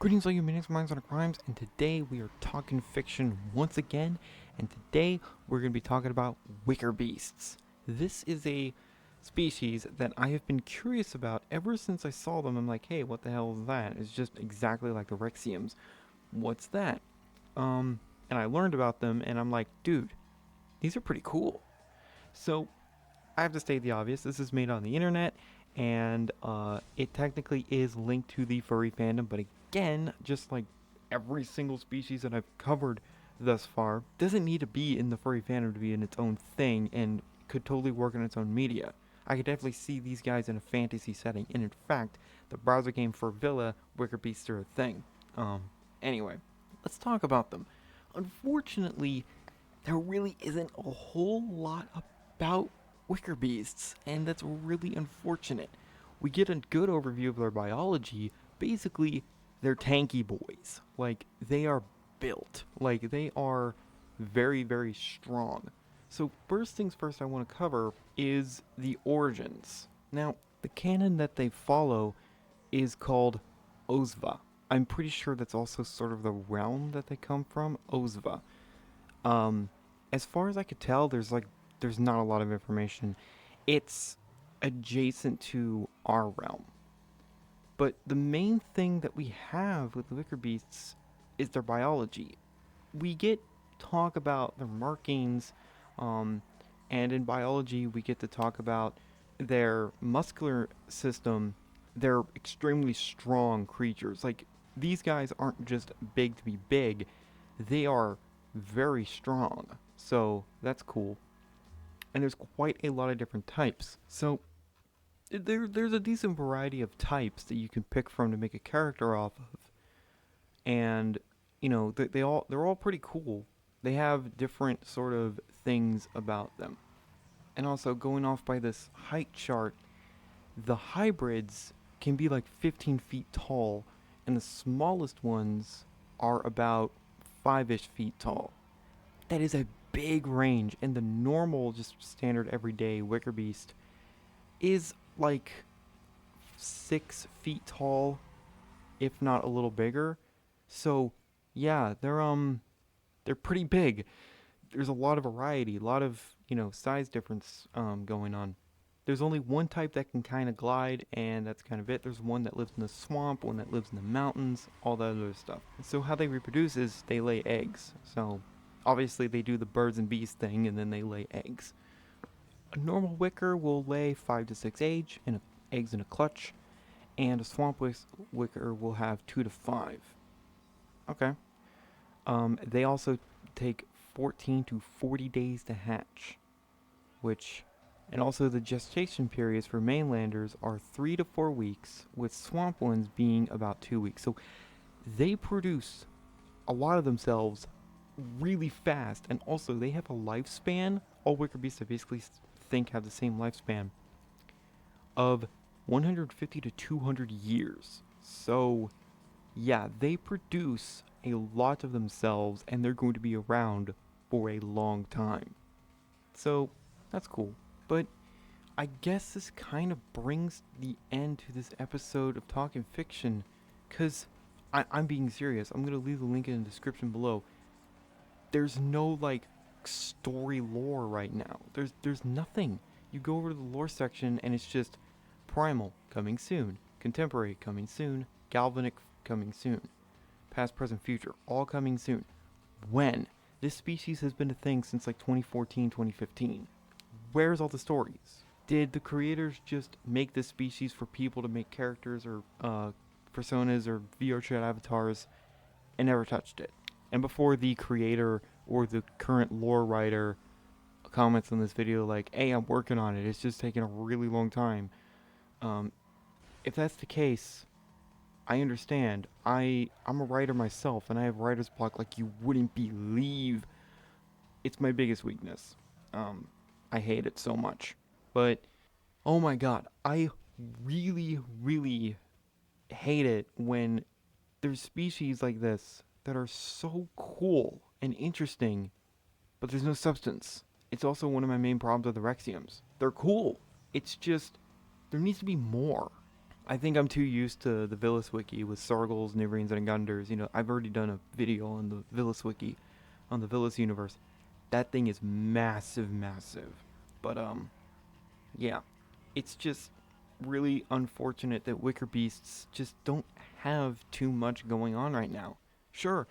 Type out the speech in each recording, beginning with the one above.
Greetings, all you maniacs, minds, and crimes, and today we are talking fiction once again, and today we're going to be talking about Wickerbeasts. This is a species that I have been curious about ever since I saw them. I'm like, hey, what the hell is that? It's just exactly like the Rexiums. What's that? And I learned about them, and I'm like, dude, these are pretty cool. So I have to state the obvious. This is made on the internet, and it technically is linked to the furry fandom. But again, just like every single species that I've covered thus far, doesn't need to be in the furry fandom to be in its own thing, and could totally work in its own media. I could definitely see these guys in a fantasy setting, and in fact, the browser game for Villa, Wickerbeasts are a thing. Um, anyway, let's talk about them. Unfortunately, there really isn't a whole lot about Wicker Beasts, and that's really unfortunate. We get a good overview of their biology. Basically, they're tanky boys. Like, they are built. Like, they are very, very strong. So, first things first, I want to cover is the origins. Now, the canon that they follow is called Ozva. I'm pretty sure that's also sort of the realm that they come from, Ozva. Um, as far as I could tell, there's not a lot of information. It's adjacent to our realm. But the main thing that we have with the Wicker Beasts is their biology. We get talk about their markings, um, and in biology, we get to talk about their muscular system. They're extremely strong creatures. Like, these guys aren't just big to be big, they are very strong. So that's cool. And there's quite a lot of different types. So there's a decent variety of types that you can pick from to make a character off of, and they're all pretty cool. They have different sort of things about them, and also going off by this height chart, the hybrids can be like 15 feet tall, and the smallest ones are about 5-ish feet tall. That is a big range, and the normal, just standard everyday Wicker Beast is like 6 feet tall, if not a little bigger. So yeah, they're pretty big. There's a lot of variety, a lot of size difference going on. There's only one type that can kind of glide, and that's kind of it. There's one that lives in the swamp, one that lives in the mountains, all that other stuff. So how they reproduce is they lay eggs. So obviously they do the birds and bees thing, and then they lay eggs. A normal wicker will lay 5 to 6 eggs in a clutch, and a wicker will have 2 to 5. Okay. They also take 14 to 40 days to hatch, which, and also the gestation periods for mainlanders are 3 to 4 weeks, with swamp ones being about 2 weeks. So they produce a lot of themselves really fast, and also they have a lifespan. All wicker beasts I basically think have the same lifespan of 150 to 200 years. So yeah, they produce a lot of themselves, and they're going to be around for a long time. So that's cool. But I guess this kind of brings the end to this episode of Talking Fiction, because I'm being serious. I'm going to leave the link in the description below. There's no, like, story lore right now. There's nothing. You go over to the lore section, and it's just Primal coming soon, Contemporary coming soon, Galvanic coming soon, Past, Present, Future all coming soon. When? This species has been a thing since like 2014, 2015. Where's all the stories? Did the creators just make this species for people to make characters or personas or VR chat avatars and never touched it? And before the creator or the current lore writer comments on this video like, hey, I'm working on it, it's just taking a really long time. Um, if that's the case, I understand. I'm a writer myself, and I have writer's block like you wouldn't believe. It's my biggest weakness. Um, I hate it so much. But oh my god, I really, really hate it when there's species like this that are so cool and interesting, but there's no substance. It's also one of my main problems with the Rexiums. They're cool. It's just there needs to be more. I think I'm too used to the Villas wiki with Sargles, Nivrines, and Gunders. I've already done a video on the Villas wiki, on the Villas universe. That thing is massive, massive. But yeah, it's just really unfortunate that Wickerbeasts just don't have too much going on right now. Sure,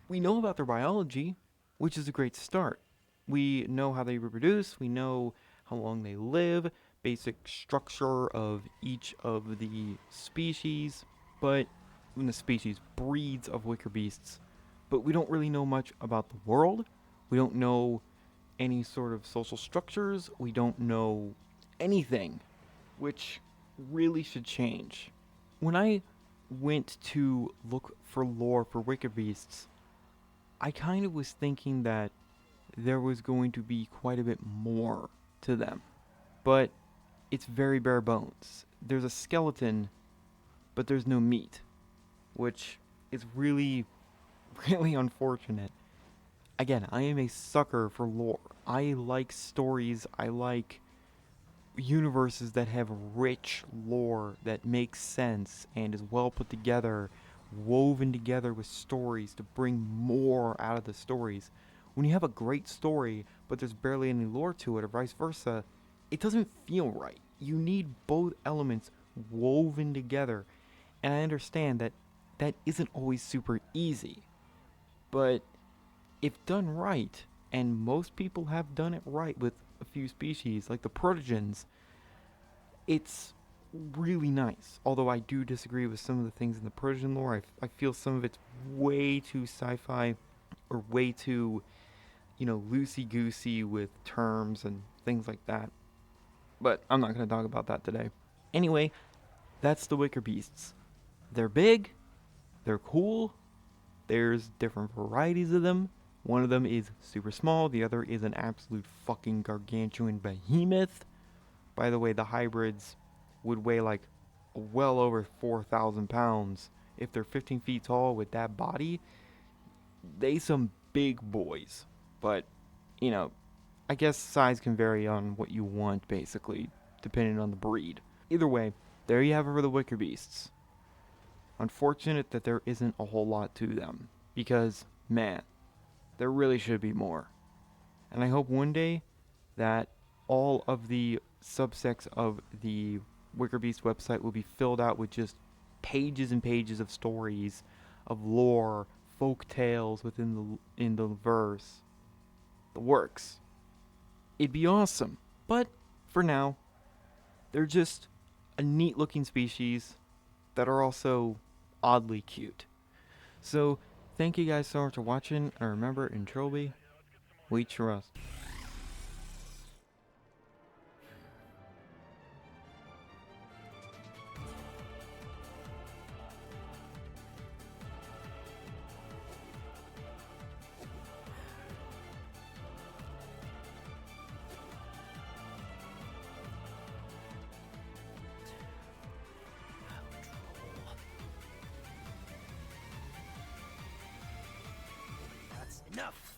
we know about their biology, which is a great start. We know how they reproduce, we know how long they live, basic structure of each of the species, but when the species breeds of Wickerbeasts, but we don't really know much about the world. We don't know any sort of social structures. We don't know anything, which really should change. When I went to look for lore for Wickerbeasts, I kind of was thinking that there was going to be quite a bit more to them, but it's very bare bones. There's a skeleton, but there's no meat, which is really, really unfortunate. Again, I am a sucker for lore. I like stories. I like universes that have rich lore that makes sense and is well put together, woven together with stories to bring more out of the stories. When you have a great story, but there's barely any lore to it, or vice versa, it doesn't feel right. You need both elements woven together. And I understand that that isn't always super easy. But if done right, and most people have done it right with a few species, like the protogens, it's really nice. Although I do disagree with some of the things in the Persian lore. I feel some of it's way too sci-fi or way too, loosey-goosey with terms and things like that. But I'm not going to talk about that today. Anyway, that's the Wicker Beasts. They're big, they're cool, there's different varieties of them. One of them is super small, the other is an absolute fucking gargantuan behemoth. By the way, the hybrids would weigh like well over 4,000 pounds. If they're 15 feet tall with that body, they some big boys. But, you know, I guess size can vary on what you want, basically, depending on the breed. Either way, there you have it for the Wicker Beasts. Unfortunate that there isn't a whole lot to them, because, man, there really should be more. And I hope one day that all of the subsects of the Wickerbeast website will be filled out with just pages and pages of stories, of lore, folk tales in the verse, the works. It'd be awesome. But for now, they're just a neat looking species that are also oddly cute. So thank you guys so much for watching, and remember, in Trilby, we trust. That's enough!